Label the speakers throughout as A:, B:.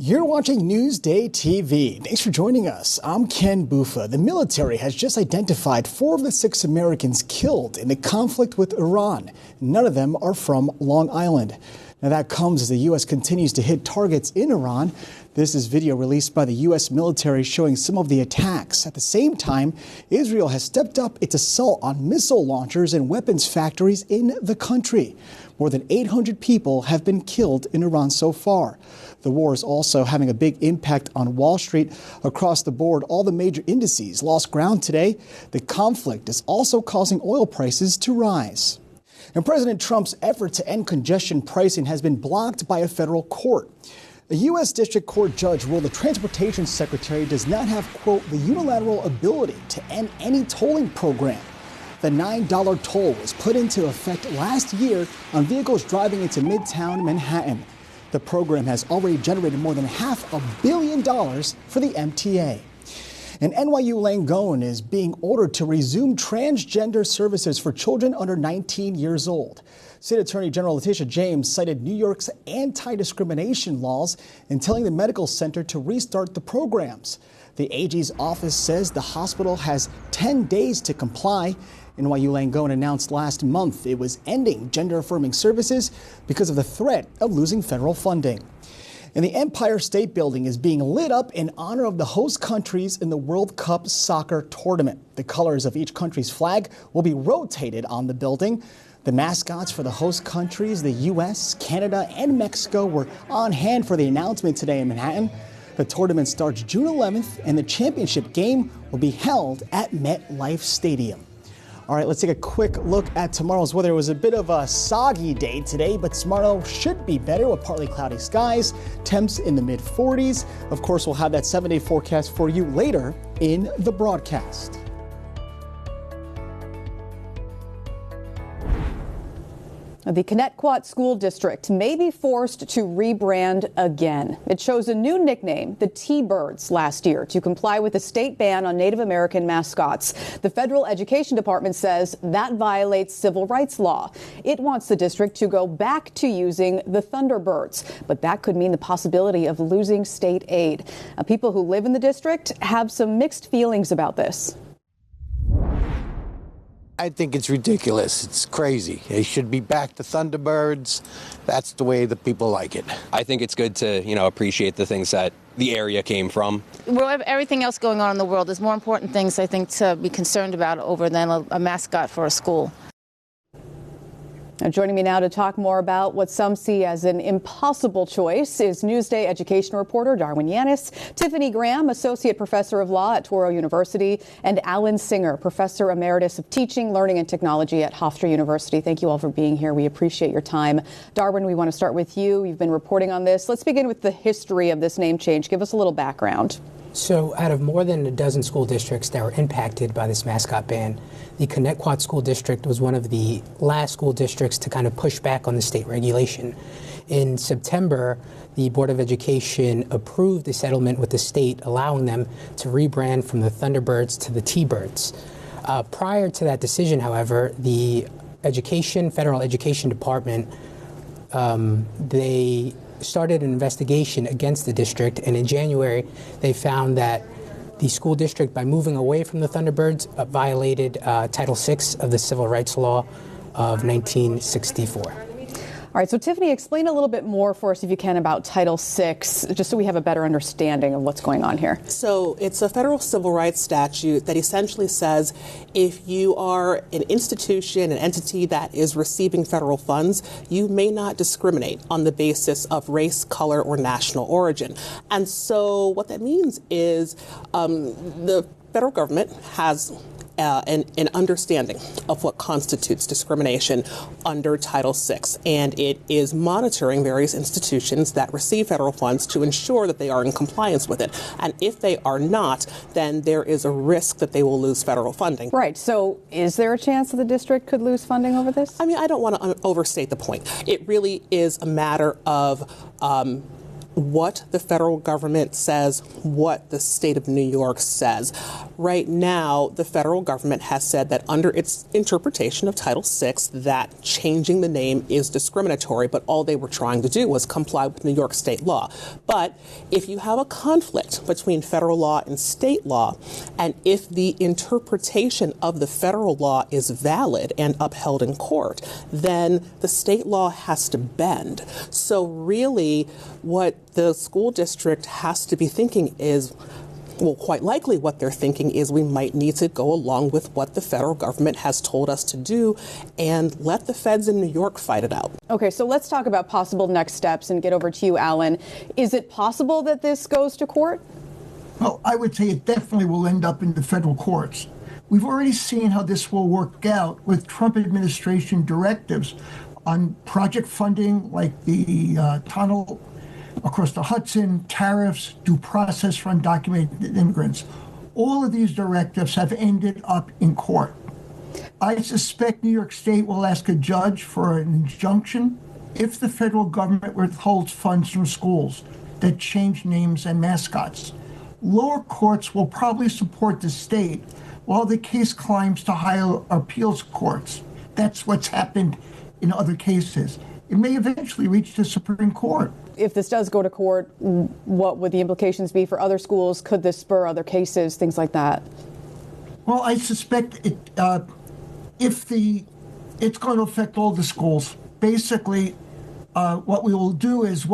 A: You're watching Newsday TV. Thanks for joining us. I'm Ken Bufa. The military has just identified 4 of the 6 Americans killed in the conflict with Iran. None of them are from Long Island. Now that comes as the U.S. continues to hit targets in Iran. This is video released by the U.S. military showing some of the attacks. At the same time, Israel has stepped up its assault on missile launchers and weapons factories in the country. More than 800 people have been killed in Iran so far. The war is also having a big impact on Wall Street. Across the board, all the major indices lost ground today. The conflict is also causing oil prices to rise. And President Trump's effort to end congestion pricing has been blocked by a federal court. A U.S. District Court judge ruled the Transportation Secretary does not have, quote, the unilateral ability to end any tolling program. The $9 toll was put into effect last year on vehicles driving into Midtown Manhattan. The program has already generated more than $500 million for the MTA. And NYU Langone is being ordered to resume transgender services for children under 19 years old. State Attorney General Letitia James cited New York's anti-discrimination laws in telling the medical center to restart the programs. The AG's office says the hospital has 10 days to comply. NYU Langone announced last month it was ending gender-affirming services because of the threat of losing federal funding. And the Empire State Building is being lit up in honor of the host countries in the World Cup soccer tournament. The colors of each country's flag will be rotated on the building. The mascots for the host countries, the U.S., Canada, and Mexico, were on hand for the announcement today in Manhattan. The tournament starts June 11th, and the championship game will be held at MetLife Stadium. All right, let's take a quick look at tomorrow's weather. It was a bit of a soggy day today, but tomorrow should be better with partly cloudy skies, temps in the mid-40s. Of course, we'll have that 7-day forecast for you later in the broadcast.
B: The Connetquot School District may be forced to rebrand again. It chose a new nickname, the T-Birds, last year to comply with the state ban on Native American mascots. The federal education department says that violates civil rights law. It wants the district to go back to using the Thunderbirds, but that could mean the possibility of losing state aid. People who live in the district have some mixed feelings about this.
C: I think it's ridiculous. It's crazy. They should be back to Thunderbirds. That's the way the people like it.
D: I think it's good to, appreciate the things that the area came from.
E: Well, everything else going on in the world, there's more important things, I think, to be concerned about over than a mascot for a school.
B: Now, joining me now to talk more about what some see as an impossible choice is Newsday education reporter Darwin Yanis, Tiffany Graham, Associate Professor of Law at Touro University, and Alan Singer, Professor Emeritus of Teaching, Learning and Technology at Hofstra University. Thank you all for being here. We appreciate your time. Darwin, we want to start with you. You've been reporting on this. Let's begin with the history of this name change. Give us a little background.
F: So out of more than a dozen school districts that were impacted by this mascot ban, the Connetquot School District was one of the last school districts to kind of push back on the state regulation. In September, the Board of Education approved a settlement with the state allowing them to rebrand from the Thunderbirds to the T-Birds. Prior to that decision, however, the Federal Education Department, they started an investigation against the district, and in January they found that the school district, by moving away from the Thunderbirds, violated Title VI of the Civil Rights Law of 1964.
B: All right, so Tiffany, explain a little bit more for us, if you can, about Title VI, just so we have a better understanding of what's going on here.
G: So it's a federal civil rights statute that essentially says if you are an institution, an entity that is receiving federal funds, you may not discriminate on the basis of race, color, or national origin. And so what that means is the federal government has an understanding of what constitutes discrimination under Title VI, and it is monitoring various institutions that receive federal funds to ensure that they are in compliance with it. And if they are not, then there is a risk that they will lose federal funding.
B: Right. So is there a chance that the district could lose funding over this?
G: I mean, I don't want to overstate the point. It really is a matter of what the federal government says, what the state of New York says. Right now, the federal government has said that under its interpretation of Title VI, that changing the name is discriminatory, but all they were trying to do was comply with New York state law. But if you have a conflict between federal law and state law, and if the interpretation of the federal law is valid and upheld in court, then the state law has to bend. So really, what the school district has to be thinking is, well, quite likely what they're thinking is we might need to go along with what the federal government has told us to do and let the feds in New York fight it out.
B: Okay, so let's talk about possible next steps and get over to you, Alan. Is it possible that this goes to court?
H: Well, I would say it definitely will end up in the federal courts. We've already seen how this will work out with Trump administration directives on project funding like the tunnel across the Hudson, tariffs, due process for undocumented immigrants. All of these directives have ended up in court. I suspect New York State will ask a judge for an injunction if the federal government withholds funds from schools that change names and mascots. Lower courts will probably support the state while the case climbs to higher appeals courts. That's what's happened in other cases. It may eventually reach the Supreme Court.
B: If this does go to court, what would the implications be for other schools? Could this spur other cases, things like that?
H: Well, I suspect it's going to affect all the schools. Basically, what we will do is,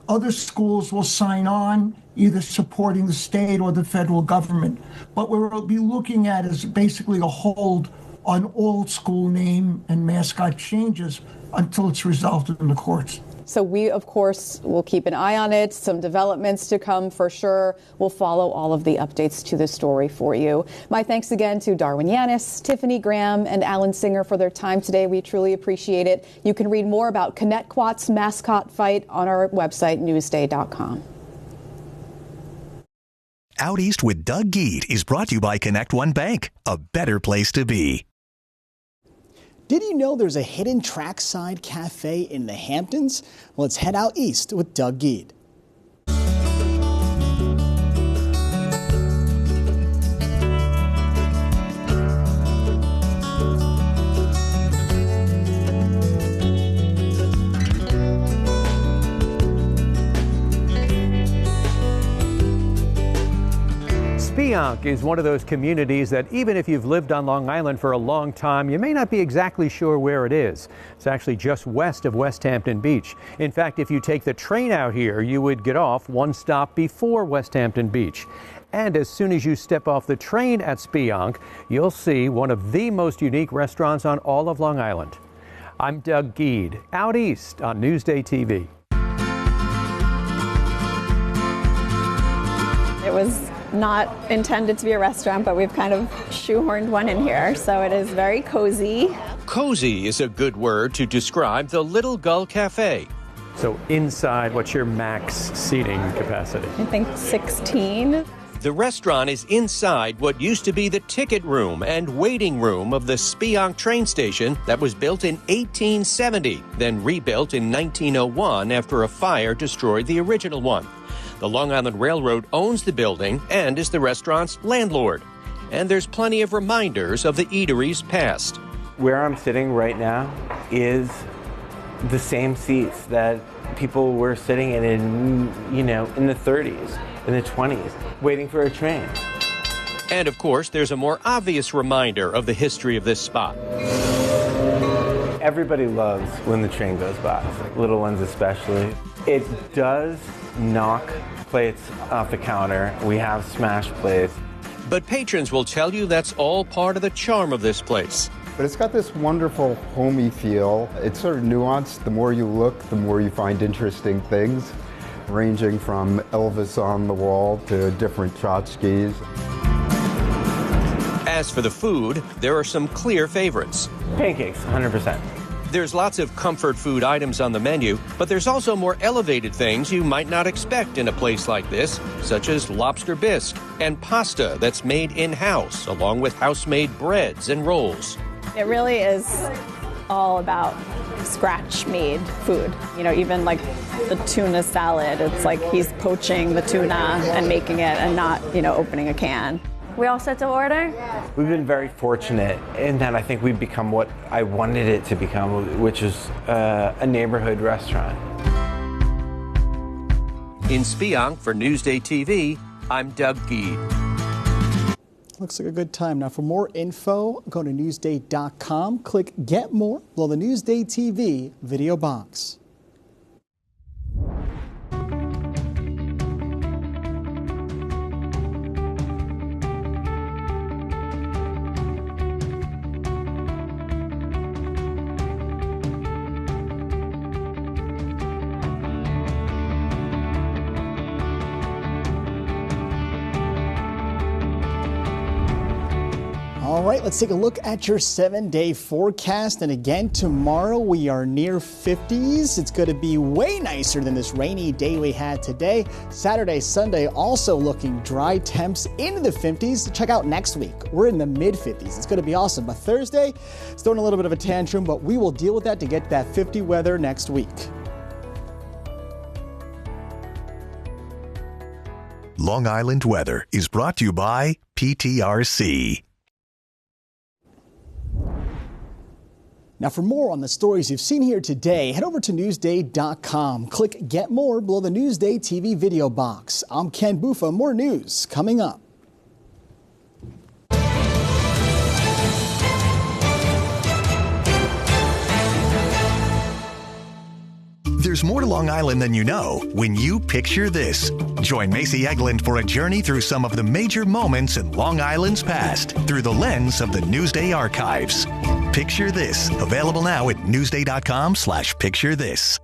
H: other schools will sign on, either supporting the state or the federal government. What we'll be looking at is basically a hold on all school name and mascot changes until it's resolved in the courts.
B: So we, of course, will keep an eye on it. Some developments to come for sure. We'll follow all of the updates to this story for you. My thanks again to Darwin Yanis, Tiffany Graham, and Alan Singer for their time today. We truly appreciate it. You can read more about Connetquot's mascot fight on our website, newsday.com.
I: Out East with Doug Geed is brought to you by Connect1 Bank, a better place to be.
A: Did you know there's a hidden trackside cafe in the Hamptons? Well, let's head out east with Doug Geed.
J: Spionk is one of those communities that even if you've lived on Long Island for a long time, you may not be exactly sure where it is. It's actually just west of West Hampton Beach. In fact, if you take the train out here, you would get off one stop before West Hampton Beach. And as soon as you step off the train at Spionk, you'll see one of the most unique restaurants on all of Long Island. I'm Doug Geed, out east on Newsday TV.
K: It was not intended to be a restaurant, but we've kind of shoehorned one in here, so it is very cozy.
L: Cozy is a good word to describe the Little Gull Cafe.
J: So inside, what's your max seating capacity?
K: I think 16.
L: The restaurant is inside what used to be the ticket room and waiting room of the Spionk train station that was built in 1870, then rebuilt in 1901 after a fire destroyed the original one. The Long Island Railroad owns the building and is the restaurant's landlord. And there's plenty of reminders of the eatery's past.
M: Where I'm sitting right now is the same seats that people were sitting in the 30s, in the 20s, waiting for a train.
L: And of course, there's a more obvious reminder of the history of this spot.
M: Everybody loves when the train goes by, little ones especially. It does knock plates off the counter. We have smashed plates.
L: But patrons will tell you that's all part of the charm of this place.
N: But it's got this wonderful homey feel. It's sort of nuanced. The more you look, the more you find interesting things, ranging from Elvis on the wall to different tchotchkes.
L: As for the food, there are some clear favorites.
M: Pancakes, 100%.
L: There's lots of comfort food items on the menu, but there's also more elevated things you might not expect in a place like this, such as lobster bisque and pasta that's made in-house, along with house-made breads and rolls.
K: It really is all about scratch-made food. You know, even like the tuna salad, it's like he's poaching the tuna and making it and not, you know, opening a can.
O: We all set to order?
M: We've been very fortunate in that I think we've become what I wanted it to become, which is a neighborhood restaurant.
L: In Speonk for Newsday TV, I'm Doug Geed.
A: Looks like a good time. Now, for more info, go to Newsday.com, click Get More below the Newsday TV video box. All right, let's take a look at your 7-day forecast. And again, tomorrow we are near 50s. It's going to be way nicer than this rainy day we had today. Saturday, Sunday also looking dry, temps into the 50s. Check out next week. We're in the mid-50s. It's going to be awesome. But Thursday, it's throwing a little bit of a tantrum, but we will deal with that to get that 50 weather next week.
I: Long Island weather is brought to you by PTRC.
A: Now, for more on the stories you've seen here today, head over to Newsday.com. Click Get More below the Newsday TV video box. I'm Ken Buffa. More news coming up.
I: There's more to Long Island than you know when you picture this. Join Macy Egland for a journey through some of the major moments in Long Island's past through the lens of the Newsday archives. Picture This, available now at Newsday.com/picture this.